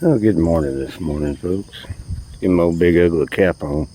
Oh, good morning this morning, folks. Get my old big ugly cap on.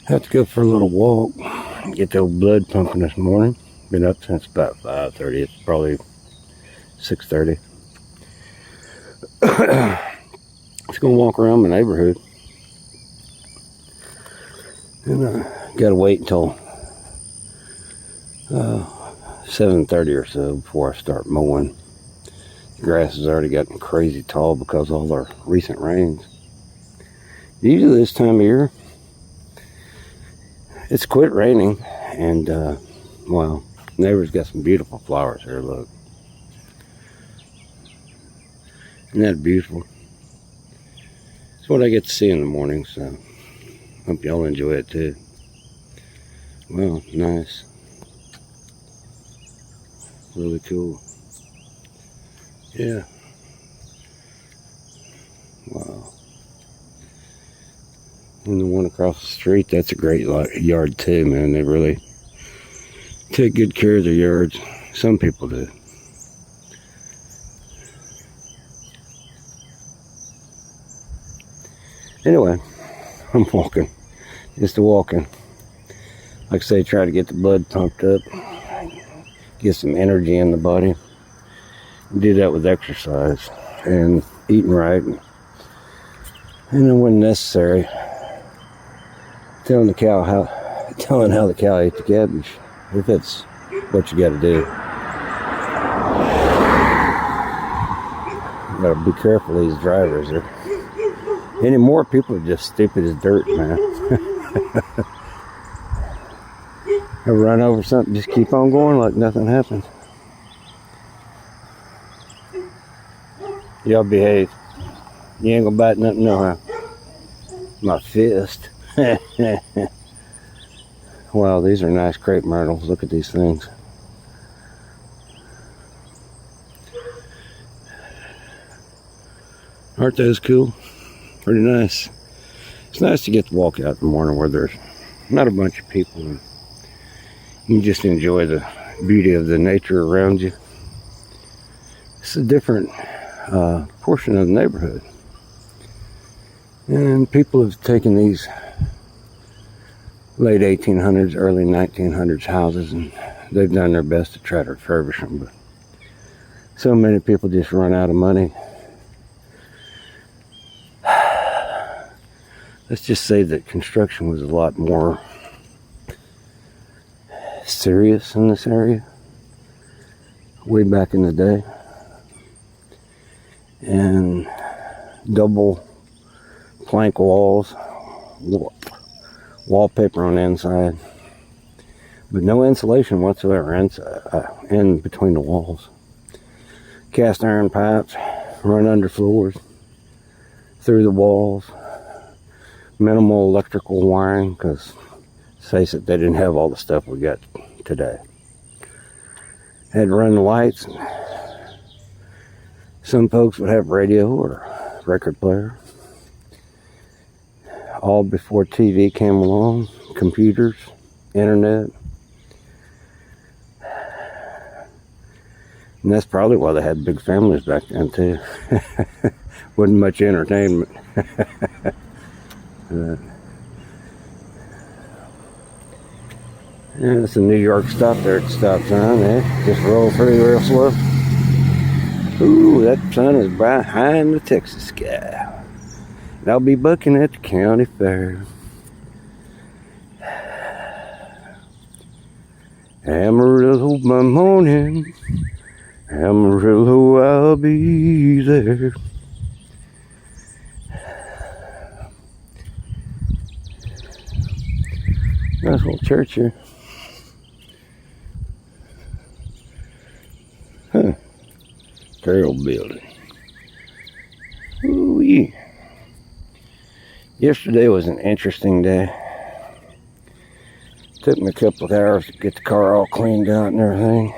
Have to go for a little walk. Get the old blood pumping this morning. Been up since about 5:30. It's probably 6:30. Just gonna walk around my neighborhood. And gotta wait until 7:30 or so before I start mowing. The grass has already gotten crazy tall because of all our recent rains. Usually this time of year, it's quit raining, and well, neighbor's got some beautiful flowers here. Look, isn't that beautiful? It's what I get to see in the morning, so hope y'all enjoy it too. Well, nice, really cool. Yeah. Wow. And the one across the street, that's a great yard too, man. They really take good care of their yards. Some people do. Anyway, I'm walking. Just walking. Like I say, try to get the blood pumped up. Get some energy in the body. Do that with exercise and eating right. And then when necessary, telling how the cow ate the cabbage, if that's what you got to do. You gotta be careful of these drivers. Anymore, people are just stupid as dirt, man. Ever run over something, just keep on going like nothing happened. Y'all behave. You ain't gonna bite nothing, no, huh? My fist. Wow, these are nice crepe myrtles. Look at these things. Aren't those cool? Pretty nice. It's nice to get to walk out in the morning where there's not a bunch of people, and you can just enjoy the beauty of the nature around you. It's a different portion of the neighborhood. And people have taken these late 1800s, early 1900s houses, and they've done their best to try to refurbish them. But so many people just run out of money. Let's just say that construction was a lot more serious in this area way back in the day. And double plank walls, wallpaper on the inside, but no insulation whatsoever in between the walls. Cast iron pipes run under floors, through the walls. Minimal electrical wiring, because face it, they didn't have all the stuff we got today. Had to run the lights. Some folks would have radio or record player. All before TV came along, computers, internet. And that's probably why they had big families back then too. Wasn't much entertainment. Yeah, it's a New York stop there at the stop sign. Just roll through real slow. Ooh, that sun is bright high in the Texas sky. And I'll be bucking at the county fair. Amarillo by morning, Amarillo, I'll be there. Nice little church here. Huh. Carroll building. Ooh, yeah. Yesterday was an interesting day. Took me a couple of hours to get the car all cleaned out and everything.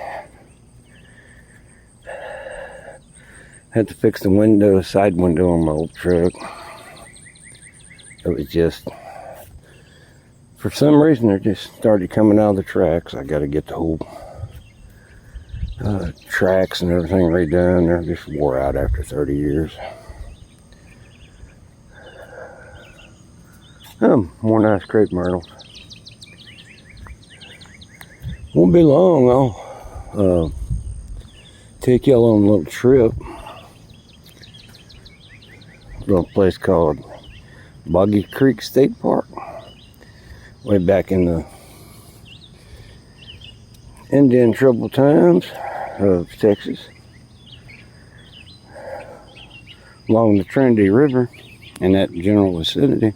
Had to fix the side window on my old truck. It was just, for some reason, it just started coming out of the tracks. I got to get the whole tracks and everything redone. They're just wore out after 30 years. More nice crepe myrtles. Won't be long. I'll take y'all on a little trip. A little place called Boggy Creek State Park. Way back in the Indian trouble times of Texas. Along the Trinity River in that general vicinity.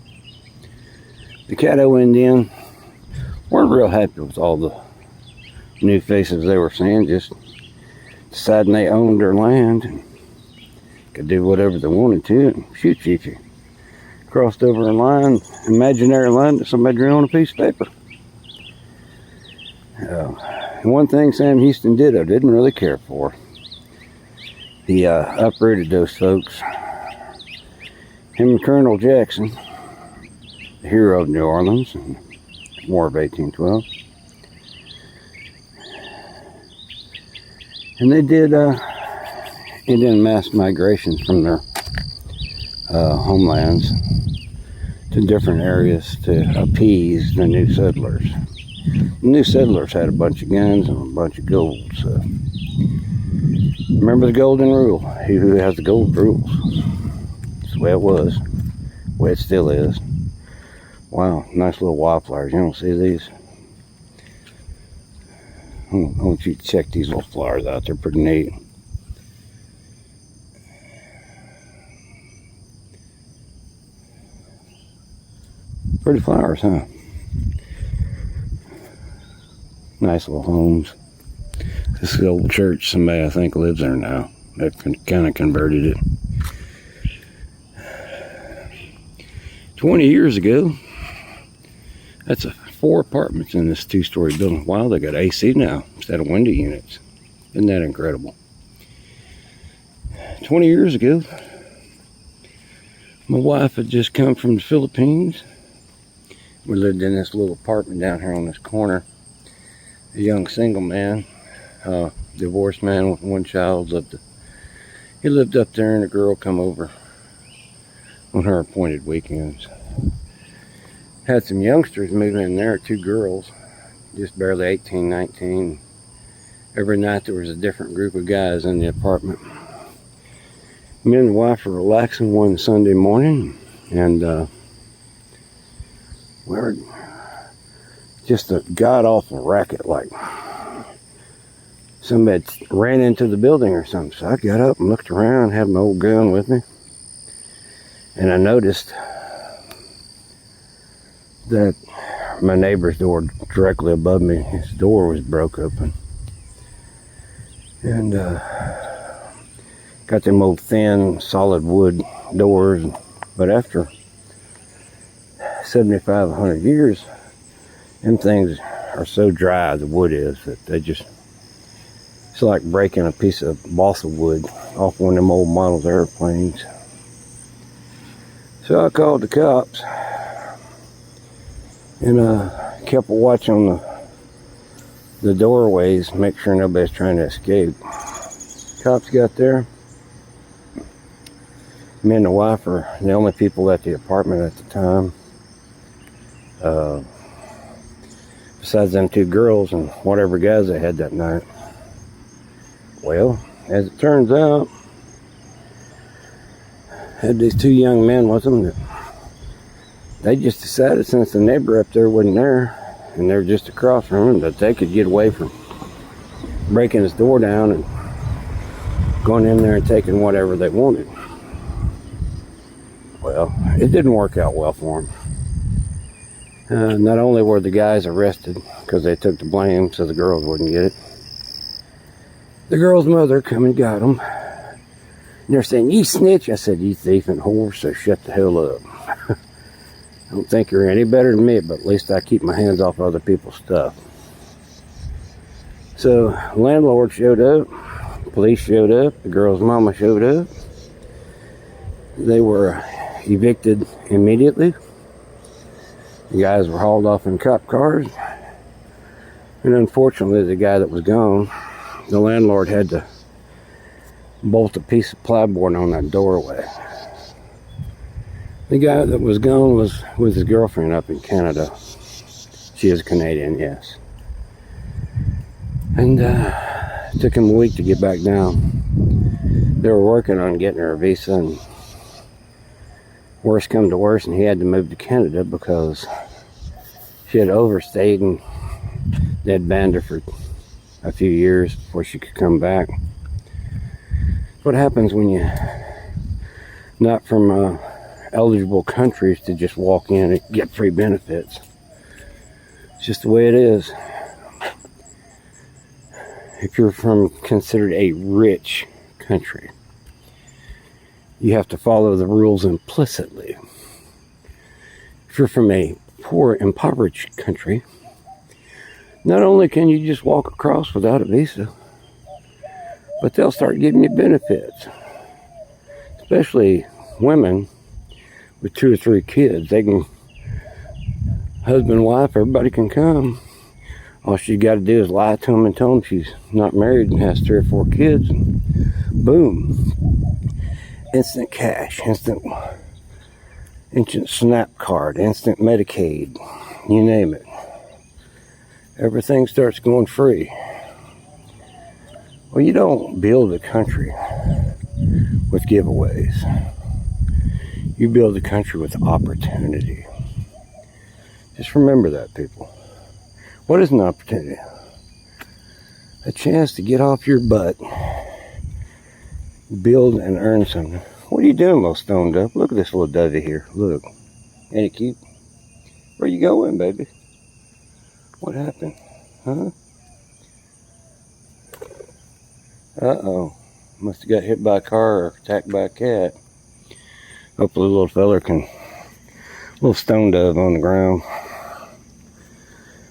The Caddo Indian weren't real happy with all the new faces they were seeing, just deciding they owned their land and could do whatever they wanted to and shoot you if you crossed over a line, imaginary line that somebody drew on a piece of paper. And one thing Sam Houston didn't really care for. He uprooted those folks. Him and Colonel Jackson, the hero of New Orleans in the War of 1812. And they did Indian mass migrations from their homelands to different areas to appease the new settlers. The new settlers had a bunch of guns and a bunch of gold, so remember the golden rule. He who has the gold rules. That's the way it was. The way it still is. Wow, nice little wildflowers. You don't see these? I want you to check these little flowers out. They're pretty neat. Pretty flowers, huh? Nice little homes. This is the old church. Somebody I think lives there now. They've kind of converted it. 20 years ago, that's 4 apartments in this 2-story building. Wow, they got AC now instead of window units. Isn't that incredible? 20 years ago, my wife had just come from the Philippines. We lived in this little apartment down here on this corner. A young single man, divorced man with 1 child, he lived up there, and a girl come over on her appointed weekends. Had some youngsters move in there, 2 girls, just barely 18, 19. Every night there was a different group of guys in the apartment. Me and the wife were relaxing one Sunday morning, and we heard just a god-awful racket, like somebody ran into the building or something. So I got up and looked around, had my old gun with me, and I noticed that my neighbor's door directly above me, his door was broke open. And got them old thin, solid wood doors. But after 75, 100 years, them things are so dry, the wood is, that they just, it's like breaking a piece of balsa wood off one of them old models airplanes. So I called the cops, and kept a watch on the doorways, make sure nobody's trying to escape. Cops got there. Me and the wife are the only people at the apartment at the time. Besides them 2 girls and whatever guys they had that night. Well, as it turns out, had these 2 young men with them that they just decided, since the neighbor up there wasn't there, and they're just across from him, that they could get away from breaking his door down and going in there and taking whatever they wanted. Well, it didn't work out well for them. Not only were the guys arrested because they took the blame so the girls wouldn't get it, the girl's mother come and got them. And they're saying, "You snitch." I said, "You thief and whore, so shut the hell up." I don't think you're any better than me, but at least I keep my hands off other people's stuff. So, landlord showed up, police showed up, the girl's mama showed up. They were evicted immediately. The guys were hauled off in cop cars. And unfortunately, the guy that was gone, the landlord had to bolt a piece of plyboard on that doorway. The guy that was gone was with his girlfriend up in Canada. She is Canadian, yes. And it took him a week to get back down. They were working on getting her a visa, and worse come to worse, and he had to move to Canada because she had overstayed, and they had banned her for a few years before she could come back. What happens when you not from eligible countries to just walk in and get free benefits? It's just the way it is. If you're from considered a rich country, you have to follow the rules implicitly. If you're from a poor, impoverished country, not only can you just walk across without a visa, but they'll start giving you benefits. Especially women with 2 or 3 kids. They can, husband, wife, everybody can come. All she's got to do is lie to them and tell them she's not married and has 3 or 4 kids. And boom. Instant cash, instant SNAP card, instant Medicaid, you name it. Everything starts going free. Well, you don't build a country with giveaways. You build a country with opportunity. Just remember that, people. What is an opportunity? A chance to get off your butt, build and earn something. What are you doing, little stoned up? Look at this little dovey here. Look. Ain't it cute? Where you going, baby? What happened? Huh? Uh-oh. Must have got hit by a car or attacked by a cat. Hopefully the little feller can... Little stone dove on the ground.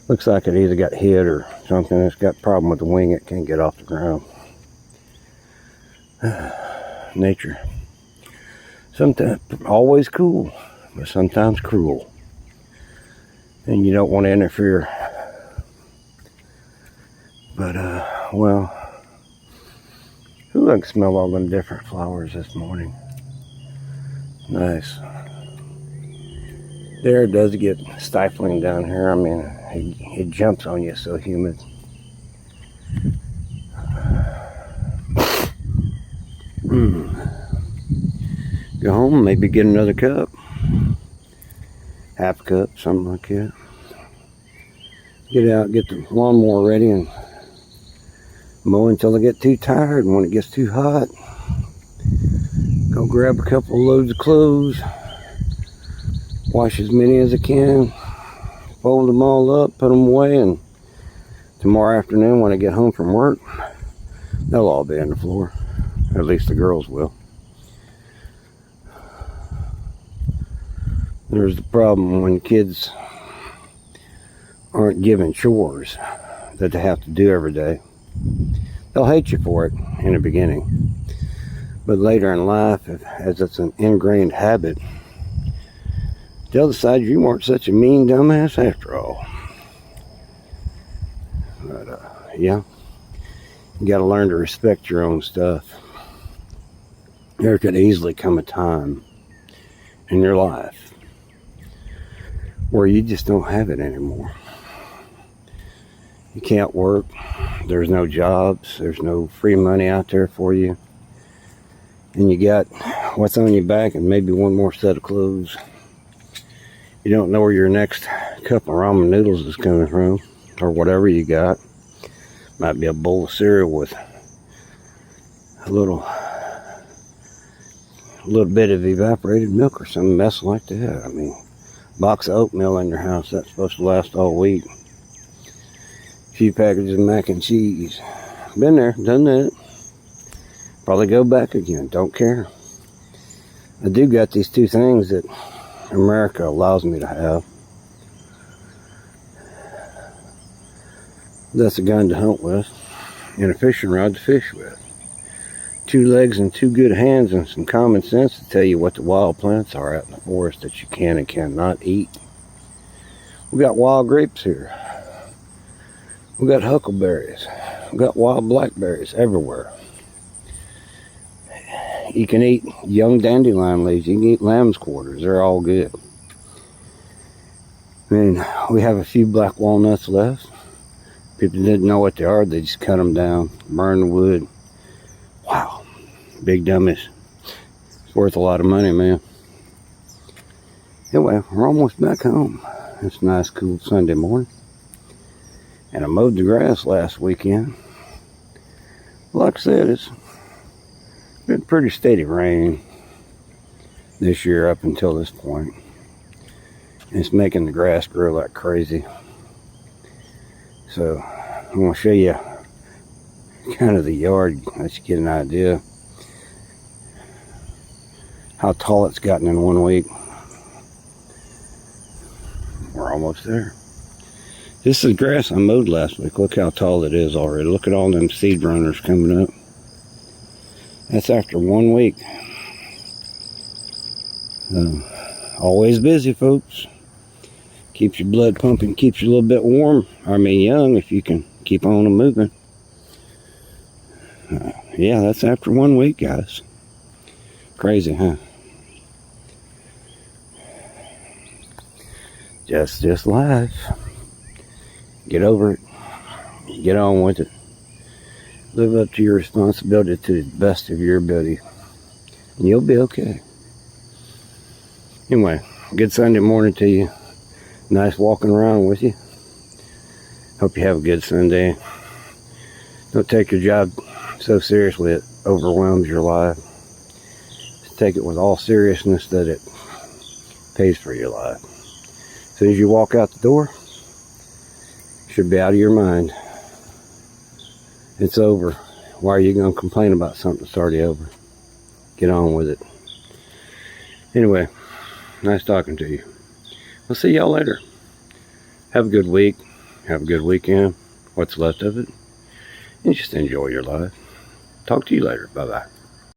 Looks like it either got hit or something. It's got a problem with the wing. It can't get off the ground. Nature. Sometimes always cool, but sometimes cruel. And you don't want to interfere. But, well, look, smell all them different flowers this morning. Nice. There, it does get stifling down here. I mean, it jumps on you, so humid. Go home, maybe get another cup. Half a cup, something like that. Get out, get the lawnmower ready, and mow until I get too tired. And when it gets too hot, go grab a couple of loads of clothes. Wash as many as I can. Fold them all up, put them away, and tomorrow afternoon when I get home from work, they'll all be on the floor. At least the girls will. There's the problem when kids aren't given chores that they have to do every day. They'll hate you for it in the beginning. But later in life, as it's an ingrained habit, they'll decide you weren't such a mean dumbass after all. But, yeah. You gotta learn to respect your own stuff. There could easily come a time in your life where you just don't have it anymore. You can't work. There's no jobs. There's no free money out there for you. And you got what's on your back and maybe one more set of clothes. You don't know where your next cup of ramen noodles is coming from, or whatever you got. Might be a bowl of cereal with a little bit of evaporated milk or some mess like that. I mean, box of oatmeal in your house, that's supposed to last all week. A few packages of mac and cheese. Been there, done that. Probably go back again, don't care. I do got these 2 things that America allows me to have. That's a gun to hunt with, and a fishing rod to fish with. 2 legs and 2 good hands and some common sense to tell you what the wild plants are out in the forest that you can and cannot eat. We got wild grapes here. We got huckleberries. We got wild blackberries everywhere. you can eat young dandelion leaves. You can eat lamb's quarters. They're all good. And we have a few black walnuts left. People didn't know what they are. They just cut them down, burn the wood. Wow, big dummies. It's worth a lot of money, man. Anyway, we're almost back home. It's a nice, cool Sunday morning. And I mowed the grass last weekend. Like I said, it's been pretty steady rain this year up until this point. And it's making the grass grow like crazy. So I'm going to show you kind of the yard, let you get an idea how tall it's gotten in 1 week. We're almost there. This is grass I mowed last week. Look how tall it is already. Look at all them seed runners coming up. That's after 1 week. Always busy, folks. Keeps your blood pumping, keeps you a little bit warm. I mean young, if you can keep on moving. Yeah, that's after 1 week, guys. Crazy, huh? Just life. Get over it. Get on with it. Live up to your responsibility to the best of your ability. And you'll be okay. Anyway, good Sunday morning to you. Nice walking around with you. Hope you have a good Sunday. Don't take your job so seriously it overwhelms your life. Just take it with all seriousness that it pays for your life. As soon as you walk out the door, it should be out of your mind. It's over. Why are you going to complain about something that's already over? Get on with it. Anyway, nice talking to you. We'll see y'all later. Have a good week. Have a good weekend. What's left of it. And just enjoy your life. Talk to you later. Bye-bye.